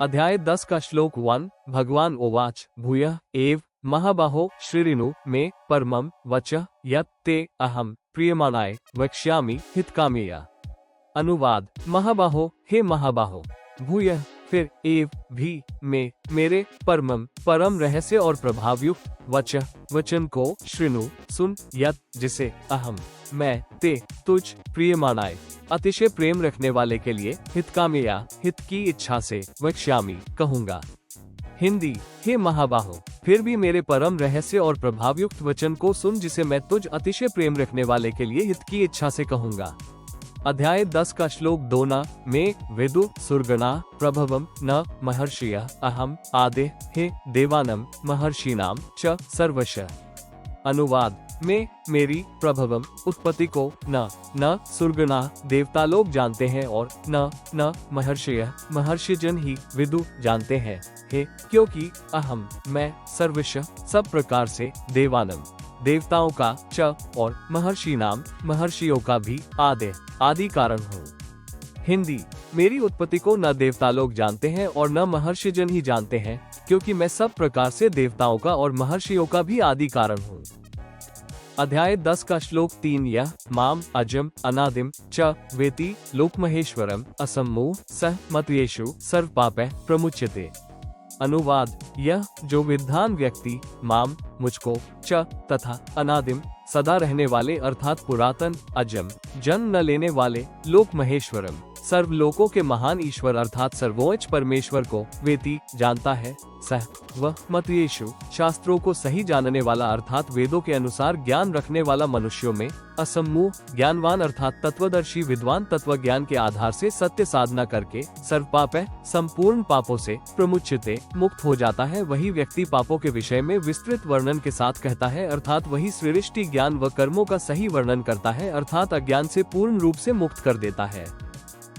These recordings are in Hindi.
अध्याय 10 का श्लोक 1। भगवान ओवाच भूयः एव महाबाहो श्रीरिनु मे परमं वचः यत् ते अहम प्रियमाणाय वक्ष्यामि हितकामेया। अनुवाद। महाबाहो, हे महाबाहो, भूयः फिर, एव भी, में, मेरे, परम रहस्य और प्रभावयुक्त, वचन को, श्रीनु सुन, यत् जिसे, अहम मैं, ते तुझ, प्रियमाणाय अतिशय प्रेम रखने वाले के लिए, हितकामेया हित की इच्छा से, वक्ष्यामि कहूँगा। हिंदी। हे महाबाहो, फिर भी मेरे परम रहस्य और प्रभावयुक्त वचन को सुन जिसे मैं तुझ अतिशय प्रेम रखने वाले के लिए हित की इच्छा से कहूँगा। अध्याय 10 का श्लोक 2 न मे विदु सुरगणा प्रभवम न महर्षियः अहम आदे हे देवानम महर्षिणाम च सर्वशः। अनुवाद। में, मेरी, प्रभवम उत्पत्ति को, न सुरगणा देवता लोग जानते हैं और न महर्षियः महर्षिजन ही विदु जानते हैं, हे क्योंकि अहम मैं सर्वशः सब प्रकार से, देवानम देवताओं का, च और महर्षि नाम महर्षियों का भी, आदि कारण हूँ। हिंदी। मेरी उत्पत्ति को न देवता लोग जानते हैं और न महर्षिजन ही जानते हैं, क्योंकि मैं सब प्रकार से देवताओं का और महर्षियों का भी आदि कारण हूँ। अध्याय 10 का श्लोक 3 यह माम अजम अनादिम च वेति लोकमहेश्वरम असम्मूह सह मतयेषु सर्व पापैः प्रमुच्यते। अनुवाद। यह जो विद्वान व्यक्ति माम मुझको, च तथा अनादिम सदा रहने वाले अर्थात पुरातन, अजम जन्म न लेने वाले, लोक महेश्वरम सर्वलोकों के महान ईश्वर अर्थात सर्वोच्च परमेश्वर को, वेति जानता है, सह वह, मतयेषु शास्त्रों को सही जानने वाला अर्थात वेदों के अनुसार ज्ञान रखने वाला मनुष्यों में, असम्मूह ज्ञानवान अर्थात तत्वदर्शी विद्वान तत्व ज्ञान के आधार से सत्य साधना करके, सर्व पापैः संपूर्ण पापों से, प्रमुच्यते मुक्त हो जाता है, वही व्यक्ति पापों के विषय में विस्तृत वर्णन के साथ कहता है अर्थात वही सृष्टि ज्ञान व कर्मों का सही वर्णन करता है अर्थात अज्ञान से पूर्ण रूप से मुक्त कर देता है।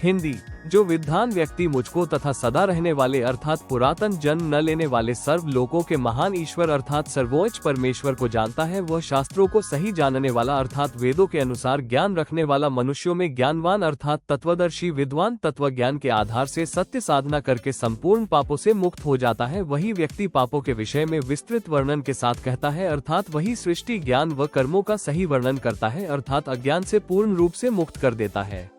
हिंदी। जो विद्वान व्यक्ति मुझको तथा सदा रहने वाले अर्थात पुरातन जन्म न लेने वाले सर्व लोकों के महान ईश्वर अर्थात सर्वोच्च परमेश्वर को जानता है, वह शास्त्रों को सही जानने वाला अर्थात वेदों के अनुसार ज्ञान रखने वाला मनुष्यों में ज्ञानवान अर्थात तत्वदर्शी विद्वान तत्व ज्ञान के आधार से सत्य साधना करके संपूर्ण पापों से मुक्त हो जाता है, वही व्यक्ति पापों के विषय में विस्तृत वर्णन के साथ कहता है अर्थात वही सृष्टि ज्ञान व कर्मों का सही वर्णन करता है अर्थात अज्ञान से पूर्ण रूप से मुक्त कर देता है।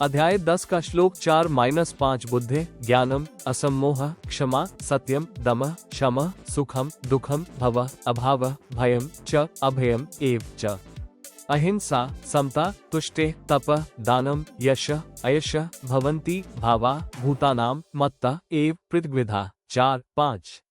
अध्याय 10 का श्लोक 4-5 बुद्धे ज्ञानम असम्मोह क्षमा सत्यम दमः शमः सुखम दुखम भवः अभावः भयम च अभयम एव च। अहिंसा समता तुष्टे तपः दानम यशः अयशः भवन्ति भावा भूतानाम मत्तः एव पृथग्विधा। 4-5।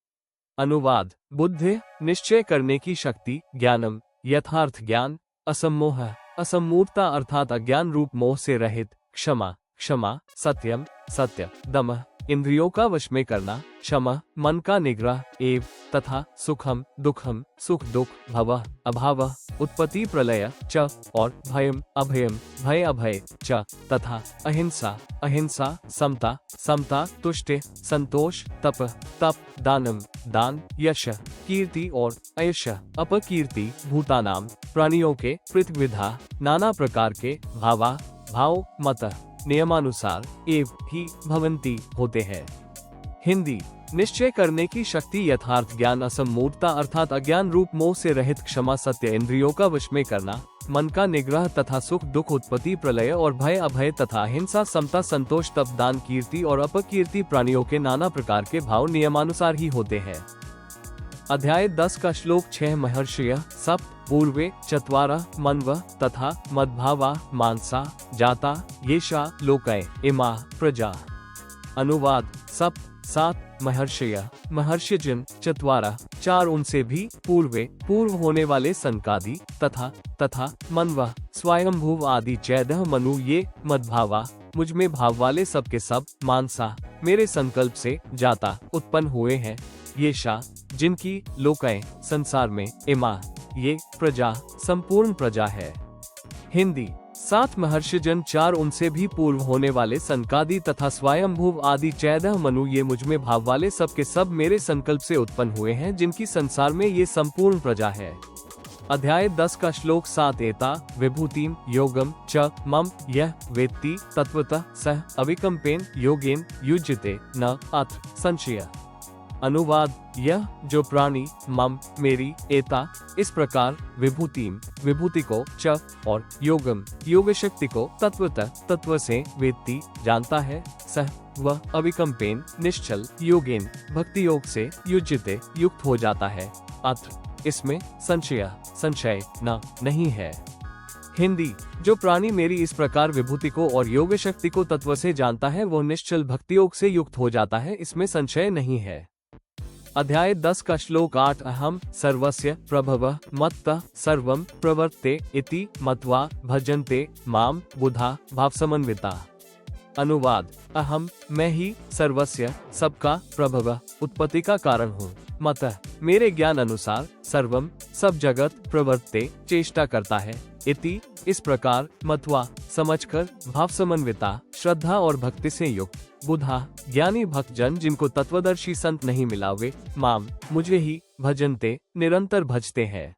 अनुवाद। बुद्धि निश्चय करने की शक्ति, ज्ञानम यथार्थ ज्ञान, असम्मोह असम्मूढ़ता अर्थात अज्ञान रूप मोह से रहित, क्षमा सत्यम सत्य, दमः इंद्रियों का वश में करना, शमः मन का निग्रह, एव तथा सुखम दुखम सुख दुख, भवः अभावः उत्पत्ति प्रलय, च और भयम अभयम भय अभय, च तथा अहिंसा समता तुष्टे संतोष, तप दानम दान, यश कीर्ति और अयश अपकीर्ति, भूतानाम प्राणियों के, पृथग्विधा नाना प्रकार के, भाव मतः नियमानुसार, एव ही भवन्ति होते हैं। हिंदी। निश्चय करने की शक्ति, यथार्थ ज्ञान, असम्मूढ़ता अर्थात अज्ञान रूप मोह से रहित, क्षमा सत्य इंद्रियों का वश में करना, मन का निग्रह तथा सुख दुख उत्पत्ति प्रलय और भय अभय तथा हिंसा समता संतोष तप दान कीर्ति और अपकीर्ति प्राणियों के नाना प्रकार के भाव नियमानुसार ही होते हैं। अध्याय 10 का श्लोक 6 महर्षयः सप्त पूर्वे चत्वारः मन्वः तथा मद्भावा मानसा जाता येषा लोकै इमा प्रजा। अनुवाद। सप्त 7 महर्षयः महर्षिजन, चत्वारः 4 उनसे भी, पूर्व होने वाले सनकादि, तथा मन्वः स्वयंभुव आदि 14 मनु ये मद्भावा मुझ में भाव वाले सब के सब, मानसा मेरे संकल्प से, जाता उत्पन्न हुए हैं, येषा जिनकी, लोकै संसार में, इमा ये प्रजा संपूर्ण प्रजा है। हिंदी। 7 महर्षिजन, 4 उनसे भी पूर्व होने वाले सनकादि तथा स्वयंभुव आदि 14 मनु ये मुझ में भाव वाले सब के सब मेरे संकल्प से उत्पन्न हुए हैं, जिनकी संसार में ये संपूर्ण प्रजा है। अध्याय 10 का श्लोक 7 एता विभूतिम योगम च मम यह वेत्ति तत्वतः सह अविकम्पेन योगेन युज्यते न अत्र संशय। अनुवाद, यह जो प्राणी मम मेरी एता इस प्रकार विभूतिम विभूति को च और योगम योग शक्ति को तत्वतः तत्व से वेत्ति जानता है, सह वह अविकम्पेन निश्चल योगेन भक्ति योग से युज्यते युक्त हो जाता है, अत्र इसमें संशय न नहीं है। हिंदी, जो प्राणी मेरी इस प्रकार विभूति को और योग शक्ति को तत्व से जानता है वो निश्चल भक्ति योग से युक्त हो जाता है, इसमें संशय नहीं है। अध्याय 10 का श्लोक 8 अहम सर्वस्य प्रभवः मत्तः सर्वं प्रवर्ते इति मत्वा भजन्ते माम बुधा भावसमन्विता। अनुवाद, अहम मैं ही सर्वस्य सबका प्रभव उत्पत्ति का कारण हूँ, मतः मेरे ज्ञान अनुसार सर्वम सब जगत प्रवर्ते चेष्टा करता है, इति इस प्रकार मत्वा समझकर भाव समन्विता श्रद्धा और भक्ति से युक्त बुधा ज्ञानी भक्तजन जिनको तत्वदर्शी संत नहीं मिला वे माम मुझे ही भजनते निरंतर भजते हैं।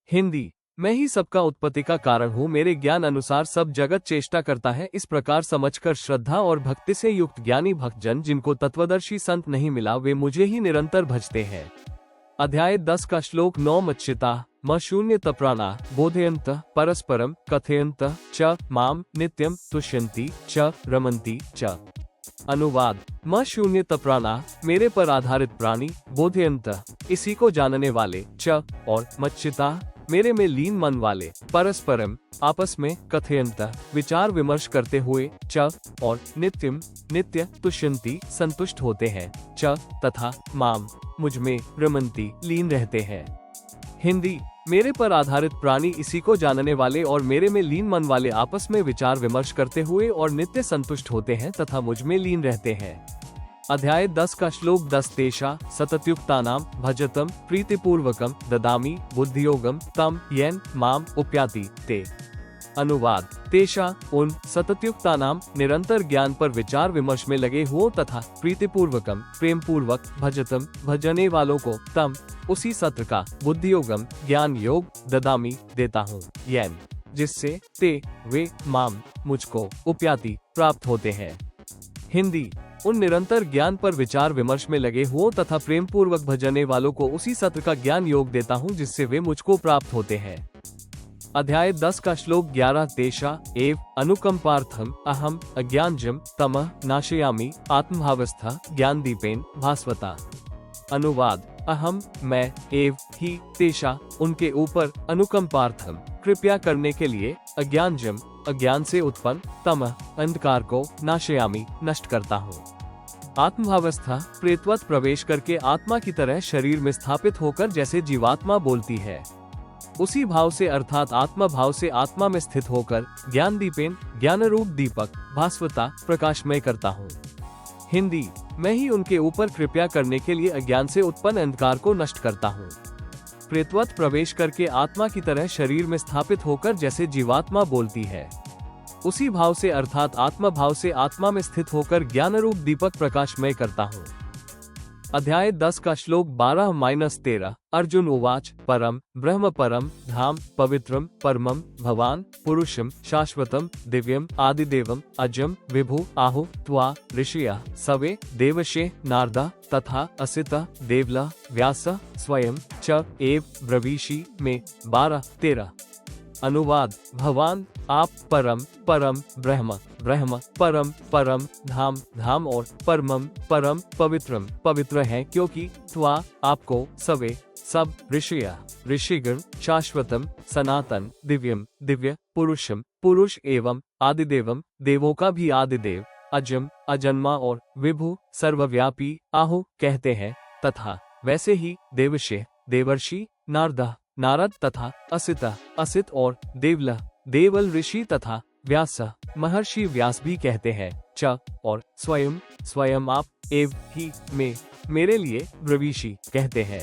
हिंदी, मैं ही सबका उत्पत्ति का कारण हूँ, मेरे ज्ञान अनुसार सब जगत चेष्टा करता है, इस प्रकार समझकर श्रद्धा और भक्ति से युक्त ज्ञानी भक्तजन जिनको तत्वदर्शी संत नहीं मिला वे मुझे ही निरंतर भजते हैं। अध्याय 10 का श्लोक 9 मच्चिता म शून्य तप्राणा बोधयंत परस्परम कथयंत च माम नित्यम तुष्यन्ति च रमन्ति च। अनुवाद, म शून्य तप्राणा मेरे पर आधारित प्राणी बोधयंत इसी को जानने वाले च और मच्चिता मेरे में लीन मन वाले परस्परम आपस में कथयंत विचार विमर्श करते हुए च और नित्यम नित्य तुष्यन्ति संतुष्ट होते हैं च तथा माम मुझ में रमन्ति लीन रहते हैं। हिंदी, मेरे पर आधारित प्राणी इसी को जानने वाले और मेरे में लीन मन वाले आपस में विचार विमर्श करते हुए और नित्य संतुष्ट होते हैं तथा मुझ में लीन रहते हैं। अध्याय 10 का श्लोक 10 तेषा सततयुक्तानाम भजतम प्रीतिपूर्वकम ददामी बुद्धियोगम तम येन माम उपयाति ते। अनुवाद, तेषा उन सततयुक्तानाम निरंतर ज्ञान पर विचार विमर्श में लगे हुओं तथा प्रीतिपूर्वकम प्रेम पूर्वक भजतम भजने वालों को तम उसी सत्र का बुद्धियोगम ज्ञान योग ददामी देता हूँ, येन जिससे ते वे माम मुझको उपयाति प्राप्त होते हैं। हिंदी, उन निरंतर ज्ञान पर विचार विमर्श में लगे हुओं तथा प्रेम पूर्वक भजने वालों को उसी सत्र का ज्ञान योग देता हूँ जिससे वे मुझको प्राप्त होते हैं। अध्याय 10 का श्लोक 11 तेषा एव अनुकंपार्थम अहम अज्ञानजम तमः नाशयामि आत्मभावस्था ज्ञान दीपेन भास्वता। अनुवाद, अहम मैं एव ही तेषा उनके ऊपर अनुकंपार्थम कृपया करने के लिए अज्ञानजम अज्ञान से उत्पन्न तमः अंधकार को नाशयामि नष्ट करता हूँ। आत्मभावस्था प्रेतवत प्रवेश करके आत्मा की तरह शरीर में स्थापित होकर जैसे जीवात्मा बोलती है उसी भाव से अर्थात आत्मा भाव से आत्मा में स्थित होकर ज्ञान दीपेन ज्ञान रूप दीपक भास्वता प्रकाशमय करता हूँ। हिंदी, मैं ही उनके ऊपर कृपया करने के लिए अज्ञान से उत्पन्न अंधकार को नष्ट करता हूँ। प्रेतवत प्रवेश करके आत्मा की तरह शरीर में स्थापित होकर जैसे जीवात्मा बोलती है उसी भाव से अर्थात आत्मा भाव से आत्मा में स्थित होकर ज्ञान रूप दीपक प्रकाशमय करता हूँ। अध्याय 10 का श्लोक 12-13 अर्जुन उवाच परम ब्रह्म परम धाम पवित्रम परमम भवान पुरुषम शाश्वतम दिव्यम आदिदेवम अजम विभु आहु त्वा ऋषियः सवे देवशे नारदा तथा असिता देवला व्यास स्वयं च एव ब्रवीषि में 12-13। अनुवाद, भगवान आप परम परम ब्रह्म ब्रह्म परम परम धाम धाम और परमम परम पवित्रम पवित्र हैं क्योंकि त्वा आपको सवे सब ऋषिया ऋषिगण शाश्वतम सनातन दिव्यम दिव्य पुरुषम पुरुष एवं आदिदेवम देवों का भी आदिदेव अजम अजन्मा और विभु सर्वव्यापी आहु कहते हैं तथा वैसे ही देवशे देवर्षि नारदा नारद तथा असिता असित और देवला देवल ऋषि तथा व्यास महर्षि व्यास भी कहते हैं च और स्वयं स्वयं आप एव ही में मेरे लिए ब्रवीषि कहते हैं।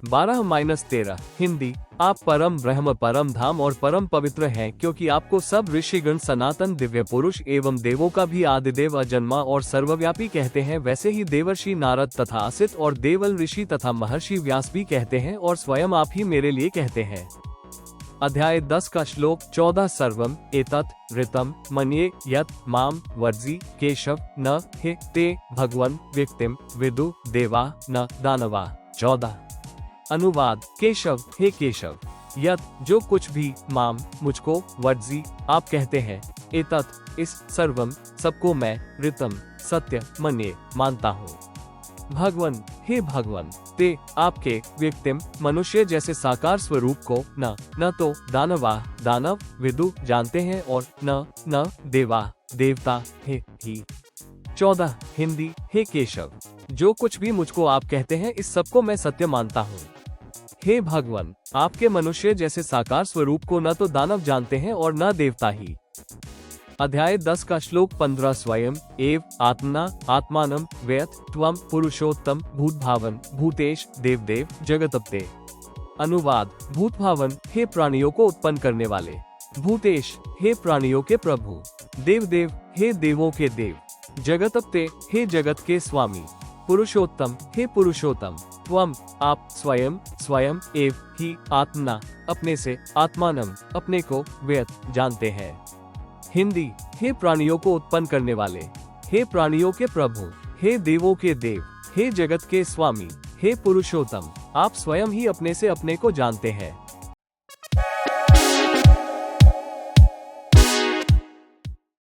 12-13 हिंदी। आप परम ब्रह्म, परम धाम और परम पवित्र हैं, क्योंकि आपको सब ऋषिगण, सनातन दिव्य पुरुष एवं देवों का भी आदिदेव, अजन्मा और सर्वव्यापी कहते हैं। वैसे ही देवर्षि नारद तथा असित और देवल ऋषि तथा महर्षि व्यास भी कहते हैं, और स्वयं आप ही मेरे लिए कहते हैं। अध्याय 10 का श्लोक 14। सर्वम एतत् ऋतम मन्ये यत् माम वर्जी केशव न हे ते भगवन व्यक्तिम विदु देवा न दानवा। 14। अनुवाद। केशव, हे केशव, यत जो कुछ भी, माम मुझको, वर्जी आप कहते हैं, एतत् इस, सर्वम सबको, मैं, ऋतम सत्य, मन्ये मानता हूँ, भगवन हे भगवन, ते आपके, व्यक्तिम मनुष्य जैसे साकार स्वरूप को, न तो दानवा दानव विदु जानते हैं, और न देवा देवता हे ही। 14 हिंदी। हे केशव, जो कुछ भी मुझको आप कहते हैं, इस सबको मैं सत्य मानता हूँ। हे भगवन, आपके मनुष्य जैसे साकार स्वरूप को न तो दानव जानते हैं और न देवता ही। अध्याय 10 का श्लोक 15। स्वयं एव आत्मना आत्मानं वेत् त्वं पुरुषोत्तम भूतभावन भूतेश देवदेव जगतपते। अनुवाद। भूतभावन, हे प्राणियों को उत्पन्न करने वाले, भूतेश, हे प्राणियों के प्रभु, देवदेव, हे देवों के देव, जगतपते, हे जगत के स्वामी, पुरुषोत्तम, हे पुरुषोत्तम, त्वम आप, स्वयं एव ही, आत्मना अपने से, आत्मानम अपने को, वेद जानते हैं। हिंदी। हे प्राणियों को उत्पन्न करने वाले, हे प्राणियों के प्रभु, हे देवों के देव, हे जगत के स्वामी, हे पुरुषोत्तम, आप स्वयं ही अपने से अपने को जानते हैं।